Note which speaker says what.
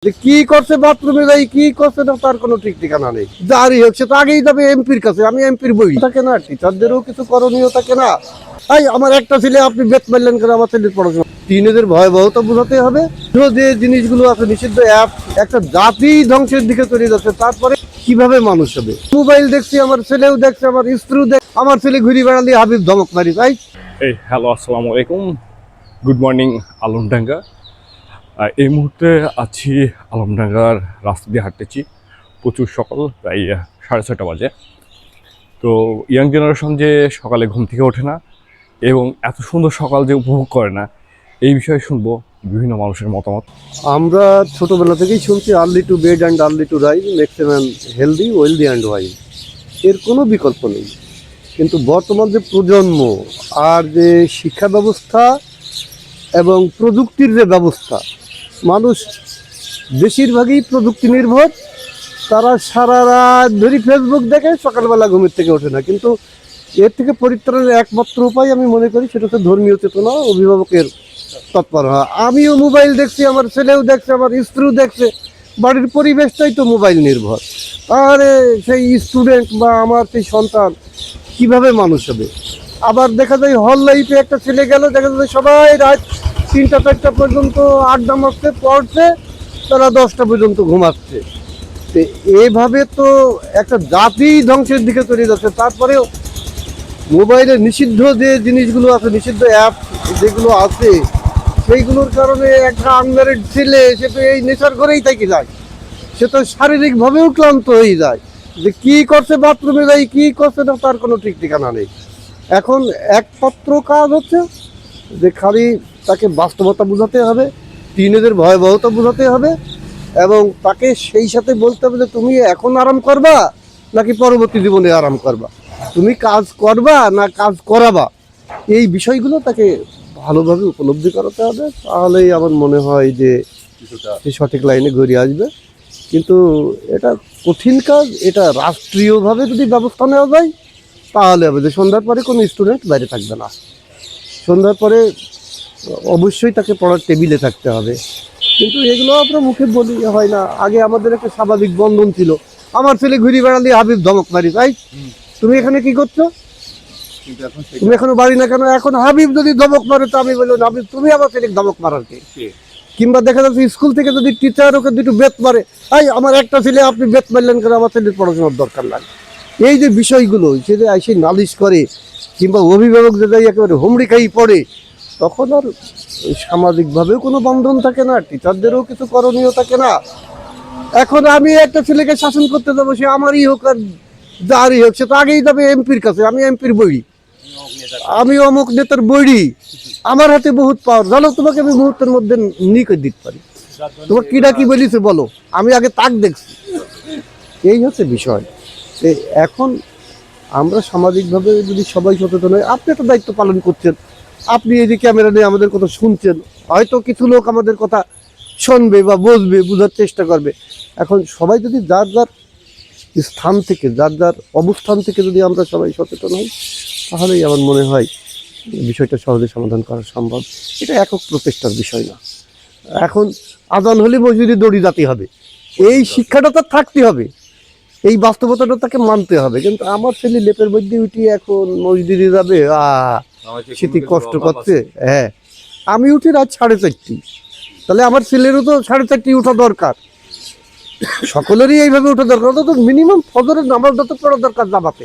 Speaker 1: কি করছে বাথরুমে যাই কি করছে না তার কোনো ঠিক ঠিকানা নেই। যারই হোক সে তো আগেই যাবে এমপির কাছে, আমি এমপির বই থাকে না, টিচারদেরও কিছু করণীয় থাকে না। এই আমার একটা ছেলে আপনি বেত মারলেন করে আমার ছেলের পড়াশোনা, টিনেদের ভয়াবহতা বোঝাতে হবে। যে জিনিসগুলো আছে নিষিদ্ধ অ্যাপ, একটা জাতি ধ্বংসের দিকে চলে যাচ্ছে, তারপরে কিভাবে মানুষ হবে? মোবাইল দেখছি, আমার ছেলেও দেখছে, আমার স্ত্রীও দেখ, আমার ছেলে ঘুরি বেড়ালি হাবিব ধমক মারি তাই।
Speaker 2: এই হ্যালো, আসসালামু আলাইকুম, গুড মর্নিং আলমডাঙ্গা। এই মুহূর্তে আছি আলমডাঙ্গার রাস্তা দিয়ে হাঁটতেছি। প্রচুর সকাল, প্রায় 6:30 বাজে। তো ইয়াং জেনারেশন যে সকালে ঘুম থেকে ওঠে না এবং এত সুন্দর সকাল যে উপভোগ করে না, এই বিষয়ে শুনবো বিভিন্ন মানুষের মতামত।
Speaker 1: আমরা ছোটবেলা থেকেই শুনছি early to bed and early to rise makes a man healthy wealthy and wise, এর কোনো বিকল্প নেই। কিন্তু বর্তমান যে প্রজন্ম আর যে শিক্ষা ব্যবস্থা এবং প্রযুক্তির যে ব্যবস্থা, মানুষ বেশিরভাগই প্রযুক্তি নির্ভর। তারা সারা রাত ধরে ফেসবুক দেখে, সকালবেলা ঘুমের থেকে ওঠে না। কিন্তু এর থেকে পরিত্রাণের একমাত্র উপায় আমি মনে করি সেটা হচ্ছে ধর্মীয় চেতনা, অভিভাবকের তৎপর হওয়া। আমিও মোবাইল দেখছি, আমার ছেলেও দেখছে, আমার স্ত্রীও দেখছে, বাড়ির পরিবেশটাই তো মোবাইল নির্ভর। তাহলে সেই স্টুডেন্ট বা আমার সেই সন্তান কিভাবে মানুষ হবে? আবার দেখা যায় হল লাইফে একটা ছেলে গেল, দেখা যায় সবাই রাত 3টা-4টা পর্যন্ত আড্ডা মারছে, পড়ছে, তারা 10টা পর্যন্ত ঘুমাচ্ছে। তো এইভাবে তো একটা জাতি ধ্বংসের দিকে চলে যাচ্ছে। তারপরেও মোবাইলে নিষিদ্ধ যে জিনিসগুলো আছে, নিষিদ্ধ অ্যাপ যেগুলো আছে, সেইগুলোর কারণে একটা আনম্যারিড ছেলে সে তো এই নেশার করেই থেকে যায়, সে তো শারীরিকভাবেও ক্লান্ত হয়ে যায়। যে কি করছে বাথরুমে যাই কি করছে না তার কোনো ঠিক ঠিকানা নেই। এখন একমাত্র কাজ হচ্ছে যে খালি তাকে বাস্তবতা বোঝাতে হবে, টিনেদের ভয়াবহতা বোঝাতে হবে, এবং তাকে সেই সাথে বলতে হবে যে তুমি এখন আরাম করবা নাকি পরবর্তী জীবনে আরাম করবা, তুমি কাজ করবা না কাজ করাবা, এই বিষয়গুলো তাকে ভালোভাবে উপলব্ধি করাতে হবে। তাহলেই আমার মনে হয় যে সে সঠিক লাইনে ঘুরে আসবে। কিন্তু এটা কঠিন কাজ, এটা রাষ্ট্রীয়ভাবে যদি ব্যবস্থা নেওয়া যায় তাহলে হবে যে সন্ধ্যার পরে কোনো স্টুডেন্ট বাইরে থাকবে না, সন্ধ্যার পরে অবশ্যই তাকে পড়ার টেবিলে থাকতে হবে। কিন্তু এগুলো আমরা মুখে বলি হয় না। আগে আমাদের একটা স্বাভাবিক বন্ধন ছিল, আমার ছেলে ঘুরি বেড়ালি হাবিব ধমক মারি তাই। তুমি এখানে কি করছো, তুমি এখনো বাড়ি না কেন? এখন হাবিব যদি ধমক মারে তো আমি বললাম হাবিব তুমি আমার ছেলে ধমক মারার কে? কিংবা দেখা যাচ্ছে স্কুল থেকে যদি টিচার ওকে দুটো বেত মারে, এই আমার একটা ছেলে আপনি বেত মারলেন করে আমার ছেলের পড়াশোনার দরকার লাগে। এই যে বিষয়গুলো সেটা এসে নালিশ করে, কিংবা অভিভাবক যদি একেবারে হুমড়ি খাই পড়ে, তখন আর সামাজিকভাবেও কোনো বন্ধন থাকে না, টিচারদেরও কিছু করণীয় থাকে না। এখন আমি একটা ছেলেকে শাসন করতে যাবো, সে আমারই হোক আর যারই হোক, সে তো আগেই যাবে এমপির কাছে, আমি এমপির বই, আমি অমুক নেতার বইড়ি, আমার হাতে বহুত পাওয়ার, জানো তোমাকে আমি মুহূর্তের মধ্যে নিয়ে দিতে পারি। তোমার কিডা কি বলিছে বলো, আমি আগে তাক দেখছি। এই হচ্ছে বিষয়। এখন আমরা সামাজিকভাবে যদি সবাই সচেতন হয়, আপনি একটা দায়িত্ব পালন করছেন, আপনি এই যে ক্যামেরা নিয়ে আমাদের কথা শুনছেন, হয়তো কিছু লোক আমাদের কথা শুনবে বা বুঝবে, বোঝার চেষ্টা করবে। এখন সবাই যদি যার যার স্থান থেকে, যার যার অবস্থান থেকে যদি আমরা সবাই সচেতন হই, তাহলেই আমার মনে হয় বিষয়টা সহজে সমাধান করা সম্ভব। এটা একক প্রচেষ্টার বিষয় না। এখন আজান হলে মসজিদে দড়ি যেতে হবে, এই শিক্ষাটা তার থাকতে হবে, এই বাস্তবতাটা তাকে মানতে হবে। কিন্তু আমার ছেলে লেপের মধ্যে উঠি এখন মসজিদে যাবে, সেটি কষ্ট করছে। হ্যাঁ, আমি উঠি রাত 4:30, তাহলে আমার ছেলেরও তো 4:30 উঠা দরকার, সকলেরই এইভাবে ওঠা দরকার। অন্তত মিনিমাম ফজরের নামাজটা তো পড়া দরকার জামাতে।